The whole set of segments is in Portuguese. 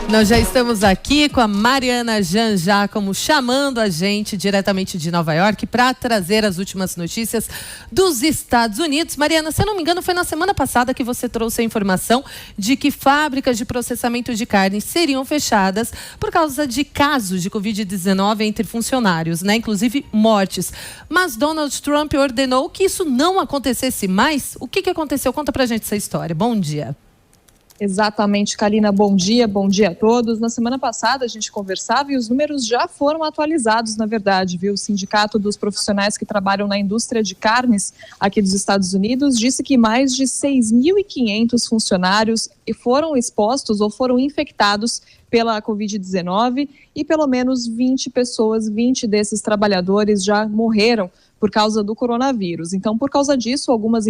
Nós já estamos aqui com a Mariana Jean Giacomo chamando a gente diretamente de Nova York para trazer as últimas notícias dos Estados Unidos. Mariana, se eu não me engano, foi na semana passada que você trouxe a informação de que fábricas de processamento de carne seriam fechadas por causa de casos de Covid-19 entre funcionários, né? Inclusive mortes. Mas Donald Trump ordenou que isso não acontecesse mais. O que aconteceu? Conta pra gente essa história. Bom dia. Exatamente, Kalina, bom dia a todos. Na semana passada a gente conversava e os números já foram atualizados, na verdade, viu? O Sindicato dos Profissionais que Trabalham na Indústria de Carnes aqui dos Estados Unidos disse que mais de 6.500 funcionários foram expostos ou foram infectados pela Covid-19 e pelo menos 20 desses trabalhadores já morreram por causa do coronavírus. Então, por causa disso, algumas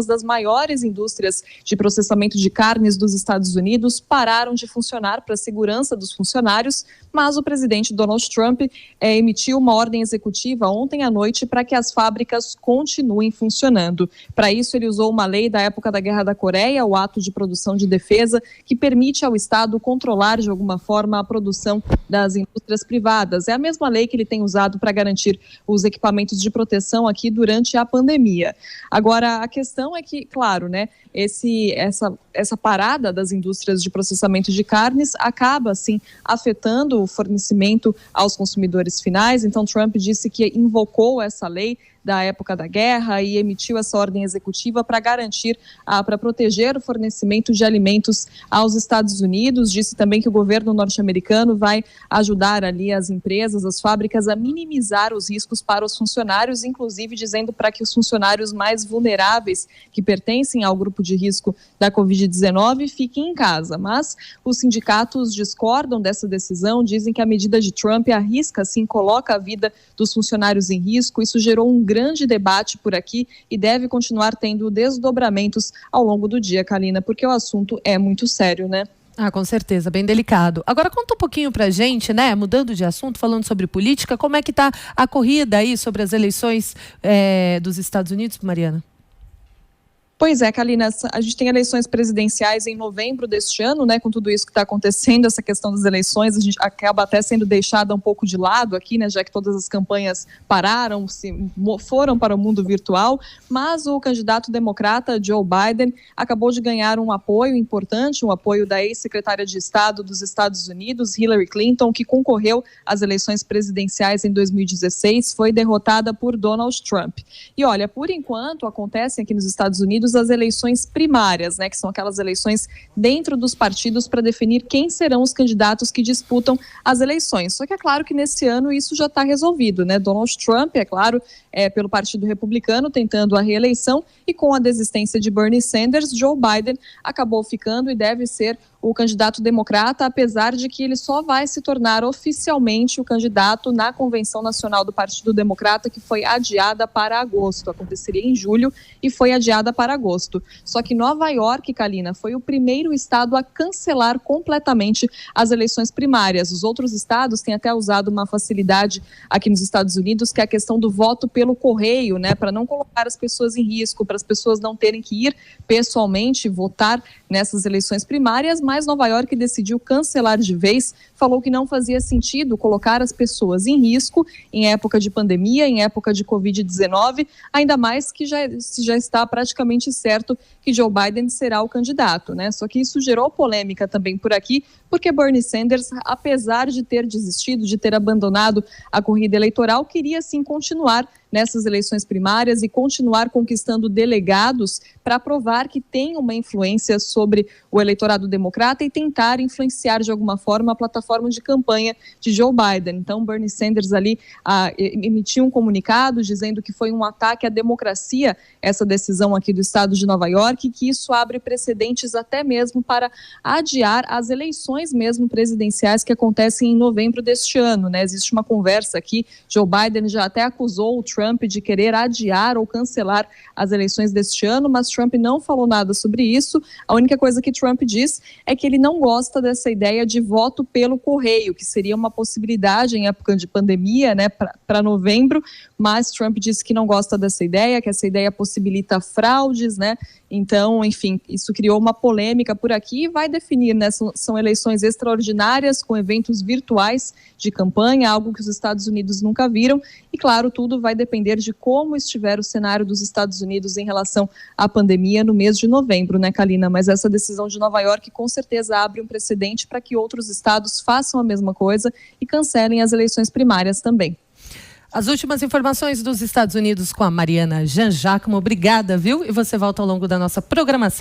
das maiores indústrias de processamento de carnes dos Estados Unidos pararam de funcionar para a segurança dos funcionários, mas o presidente Donald Trump emitiu uma ordem executiva ontem à noite para que as fábricas continuem funcionando. Para isso, ele usou uma lei da época da Guerra da Coreia, o Ato de Produção de Defesa, que permite ao Estado controlar de alguma forma a produção das indústrias privadas. É a mesma lei que ele tem usado para garantir os equipamentos de proteção aqui durante a pandemia. Agora, a questão é que, claro, né, essa parada das indústrias de processamento de carnes acaba, assim, afetando o fornecimento aos consumidores finais. Então, Trump disse que invocou essa lei da época da guerra e emitiu essa ordem executiva para garantir, para proteger o fornecimento de alimentos aos Estados Unidos. Disse também que o governo norte-americano vai ajudar ali as empresas, as fábricas a minimizar os riscos para os funcionários, inclusive dizendo para que os funcionários mais vulneráveis que pertencem ao grupo de risco da Covid-19 fiquem em casa. Mas os sindicatos discordam dessa decisão, dizem que a medida de Trump arrisca, sim, coloca a vida dos funcionários em risco. Isso gerou um grande debate por aqui e deve continuar tendo desdobramentos ao longo do dia, Kalina, porque o assunto é muito sério, né? Ah, com certeza, bem delicado. Agora conta um pouquinho pra gente, né, mudando de assunto, falando sobre política, como é que tá a corrida aí sobre as eleições dos Estados Unidos, Mariana? Pois é, Kalina, a gente tem eleições presidenciais em novembro deste ano, né, com tudo isso que está acontecendo, essa questão das eleições, a gente acaba até sendo deixada um pouco de lado aqui, né, já que todas as campanhas pararam, foram para o mundo virtual, mas o candidato democrata Joe Biden acabou de ganhar um apoio importante, um apoio da ex-secretária de Estado dos Estados Unidos, Hillary Clinton, que concorreu às eleições presidenciais em 2016, foi derrotada por Donald Trump. E olha, por enquanto acontecem aqui nos Estados Unidos as eleições primárias, né, que são aquelas eleições dentro dos partidos para definir quem serão os candidatos que disputam as eleições. Só que é claro que nesse ano isso já está resolvido, né? Donald Trump, é claro, pelo Partido Republicano tentando a reeleição e com a desistência de Bernie Sanders, Joe Biden acabou ficando e deve ser o candidato democrata, apesar de que ele só vai se tornar oficialmente o candidato na Convenção Nacional do Partido Democrata, que foi adiada para agosto. Aconteceria em julho e foi adiada para agosto. Só que Nova York, Kalina, foi o primeiro estado a cancelar completamente as eleições primárias. Os outros estados têm até usado uma facilidade aqui nos Estados Unidos, que é a questão do voto pelo correio, né, para não colocar as pessoas em risco, para as pessoas não terem que ir pessoalmente votar nessas eleições primárias, mas Nova York decidiu cancelar de vez, falou que não fazia sentido colocar as pessoas em risco em época de pandemia, em época de Covid-19, ainda mais que já está praticamente certo que Joe Biden será o candidato, né? Só que isso gerou polêmica também por aqui, porque Bernie Sanders, apesar de ter desistido, de ter abandonado a corrida eleitoral, queria sim continuar nessas eleições primárias e continuar conquistando delegados para provar que tem uma influência sobre o eleitorado democrata e tentar influenciar de alguma forma a plataforma de campanha de Joe Biden. Então, Bernie Sanders ali emitiu um comunicado dizendo que foi um ataque à democracia essa decisão aqui do estado de Nova York e que isso abre precedentes até mesmo para adiar as eleições mesmo presidenciais que acontecem em novembro deste ano, né? Existe uma conversa aqui, Joe Biden já até acusou o Trump Trump de querer adiar ou cancelar as eleições deste ano, mas Trump não falou nada sobre isso. A única coisa que Trump diz é que ele não gosta dessa ideia de voto pelo correio, que seria uma possibilidade em época de pandemia, né, para novembro, mas Trump disse que não gosta dessa ideia, que essa ideia possibilita fraudes, né? Então, enfim, isso criou uma polêmica por aqui e vai definir, né? São eleições extraordinárias com eventos virtuais de campanha, algo que os Estados Unidos nunca viram. E, claro, tudo vai depender de como estiver o cenário dos Estados Unidos em relação à pandemia no mês de novembro, né, Kalina? Mas essa decisão de Nova York com certeza abre um precedente para que outros estados façam a mesma coisa e cancelem as eleições primárias também. As últimas informações dos Estados Unidos com a Mariana Jean Giacomo. Obrigada, viu? E você volta ao longo da nossa programação.